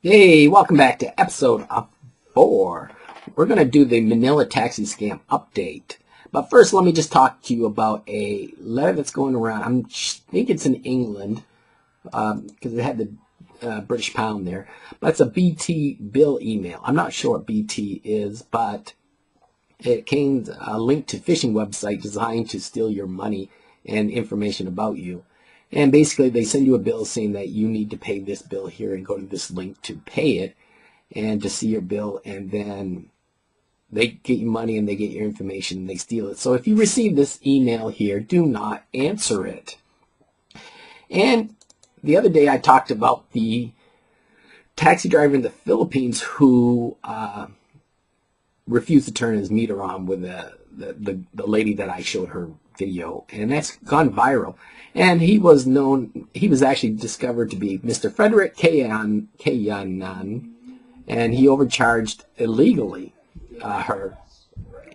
Hey, welcome back to episode 4. We're going to do the Manila taxi scam update. But first, let me just talk to you about a letter that's going around. think it's in England because it had the British pound there. But it's a BT bill email. I'm not sure what BT is, but it came linked to phishing website designed to steal your money and information about you. And basically, they send you a bill saying that you need to pay this bill here and go to this link to pay it and to see your bill. And then they get you money and they get your information and they steal it. So if you receive this email here, do not answer it. And the other day, I talked about the taxi driver in the Philippines who refused to turn his meter on with the lady that I showed her video, and that's gone viral. And he was actually discovered to be Mr. Frederick Kayanan, and he overcharged illegally her.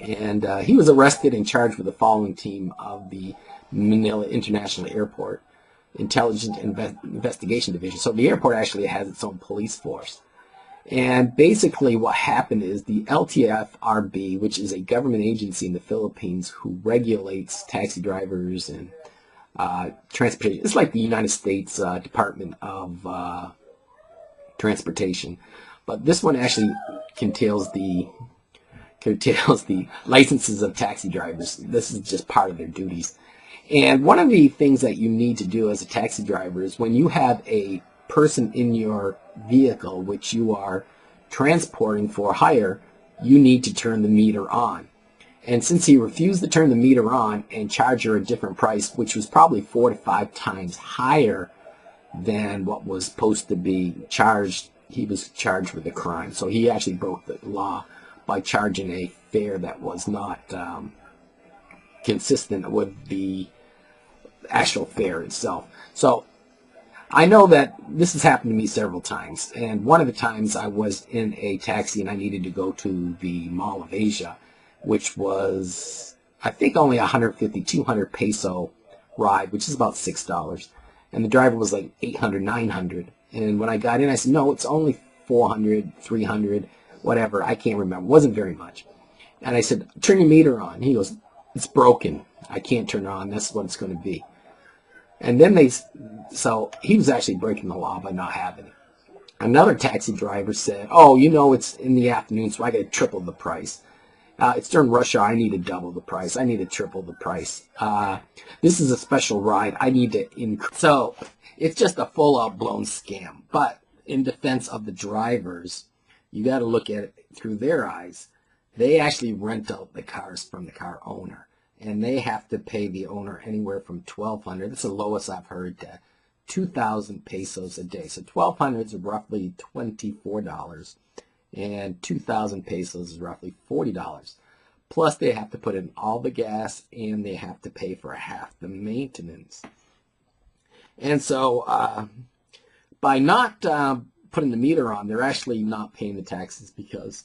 And he was arrested and charged with the following team of the Manila International Airport Intelligence Investigation Division. So the airport actually has its own police force. And basically what happened is the LTFRB, which is a government agency in the Philippines who regulates taxi drivers and transportation. It's like the United States Department of Transportation. But this one actually curtails the licenses of taxi drivers. This is just part of their duties. And one of the things that you need to do as a taxi driver is when you have a person in your vehicle which you are transporting for hire, you need to turn the meter on. And since he refused to turn the meter on and charge her a different price, which was probably 4 to 5 times higher than what was supposed to be charged, he was charged with a crime. So he actually broke the law by charging a fare that was not consistent with the actual fare itself. So I know that this has happened to me several times, and one of the times I was in a taxi and I needed to go to the Mall of Asia, which was, I think, only 150, 200 peso ride, which is about $6, and the driver was like 800, 900, and when I got in, I said, no, it's only 400, 300, whatever, I can't remember, it wasn't very much, and I said, turn your meter on. He goes, it's broken, I can't turn it on, that's what it's going to be. And then so he was actually breaking the law by not having it. Another taxi driver said, oh, you know, it's in the afternoon, so I got to triple the price. It's during rush hour, I need to double the price. I need to triple the price. This is a special ride, I need to increase. So it's just a full-out blown scam. But in defense of the drivers, you got to look at it through their eyes. They actually rent out the cars from the car owner. And they have to pay the owner anywhere from 1,200. That's the lowest I've heard, to 2,000 pesos a day. So 1,200 is roughly $24, and 2,000 pesos is roughly $40. Plus, they have to put in all the gas, and they have to pay for half the maintenance. And so, by not putting the meter on, they're actually not paying the taxes because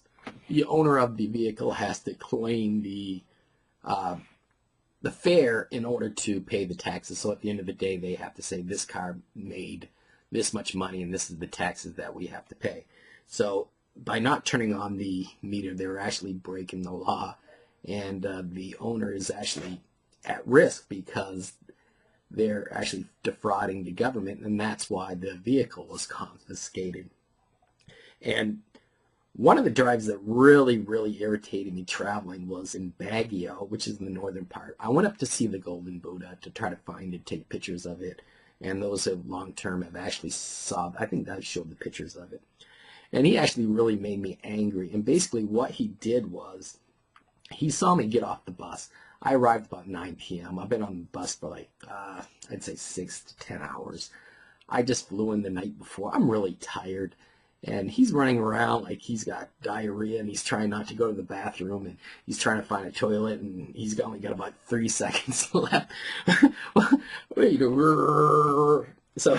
the owner of the vehicle has to claim the fare in order to pay the taxes. So at the end of the day, they have to say this car made this much money and this is the taxes that we have to pay. So by not turning on the meter, they're actually breaking the law, and the owner is actually at risk because they're actually defrauding the government, and that's why the vehicle was confiscated. And one of the drives that really, really irritated me traveling was in Baguio, which is in the northern part. I went up to see the Golden Buddha to try to find it, take pictures of it. And those who long-term have actually saw, I think I showed the pictures of it. And he actually really made me angry. And basically what he did was, he saw me get off the bus. I arrived about 9 p.m. I've been on the bus for like, I'd say 6 to 10 hours. I just flew in the night before. I'm really tired. And he's running around like he's got diarrhea, and he's trying not to go to the bathroom, and he's trying to find a toilet, and he's only got about 3 seconds left. So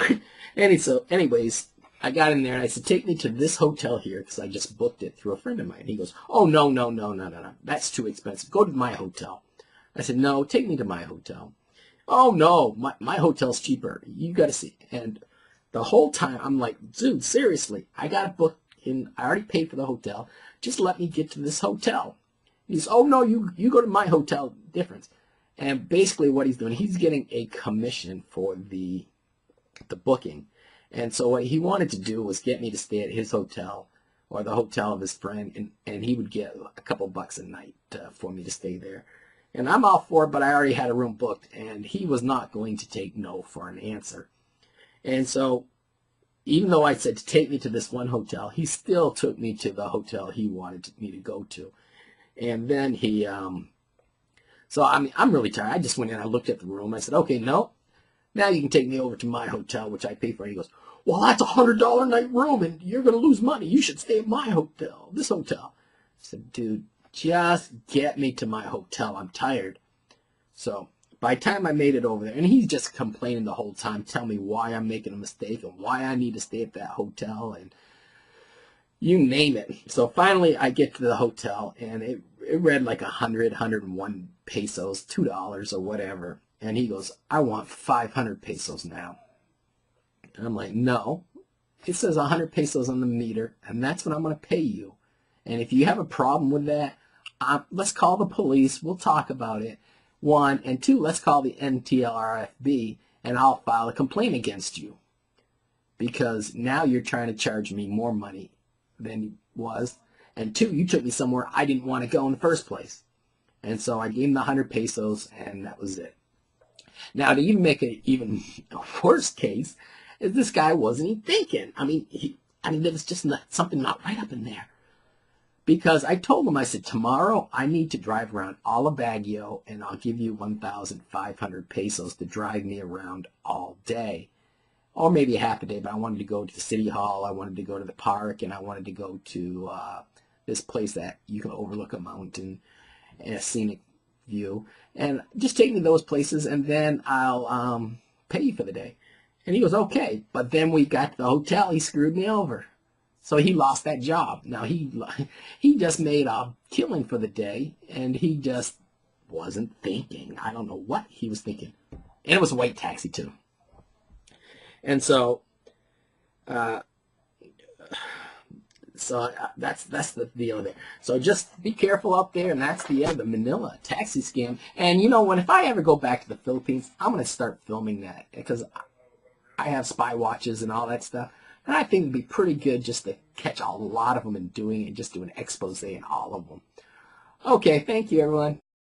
anyways, I got in there and I said, take me to this hotel here, because I just booked it through a friend of mine. He goes, oh, no, that's too expensive. Go to my hotel. I said, no, take me to my hotel. Oh, no, my hotel's cheaper. You got to see. And The whole time, I'm like, dude, seriously, I got a book in, I already paid for the hotel. Just let me get to this hotel. He's, oh no, you go to my hotel, difference. And basically what he's doing, he's getting a commission for the booking. And so what he wanted to do was get me to stay at his hotel or the hotel of his friend, and he would get a couple bucks a night for me to stay there. And I'm all for it, but I already had a room booked, and he was not going to take no for an answer. And so even though I said to take me to this one hotel, he still took me to the hotel he wanted me to go to. And then he, so I mean, I'm really tired. I just went in, I looked at the room, I said, okay, no, now you can take me over to my hotel, which I pay for. And he goes, well, that's $100 a night room, and you're going to lose money. You should stay at my hotel, this hotel. I said, dude, just get me to my hotel. I'm tired. So by the time I made it over there, and he's just complaining the whole time, telling me why I'm making a mistake and why I need to stay at that hotel, and you name it. So finally I get to the hotel, and it read like 101 pesos, $2 or whatever. And he goes, I want 500 pesos now. And I'm like, no, it says 100 pesos on the meter, and that's what I'm going to pay you. And if you have a problem with that, let's call the police. We'll talk about it. 1, and 2, let's call the NTLRFB, and I'll file a complaint against you. Because now you're trying to charge me more money than you was. And 2, you took me somewhere I didn't want to go in the first place. And so I gave him the 100 pesos, and that was it. Now, to even make it even a worse case, is this guy wasn't even thinking. I mean, there was just something not right up in there. Because I told him, I said, tomorrow I need to drive around all of Baguio, and I'll give you 1,500 pesos to drive me around all day. Or maybe a half a day, but I wanted to go to the city hall, I wanted to go to the park, and I wanted to go to this place that you can overlook a mountain and a scenic view. And just take me to those places, and then I'll pay you for the day. And he goes, okay. But then we got to the hotel, he screwed me over. So he lost that job. Now, he just made a killing for the day, and he just wasn't thinking. I don't know what he was thinking. And it was a white taxi, too. And so, that's the deal there. So just be careful up there, and that's the end of the Manila taxi scam. And, you know, if I ever go back to the Philippines, I'm going to start filming that, because I have spy watches and all that stuff. And I think it'd be pretty good just to catch a lot of them and just do an expose on all of them. Okay, thank you, everyone.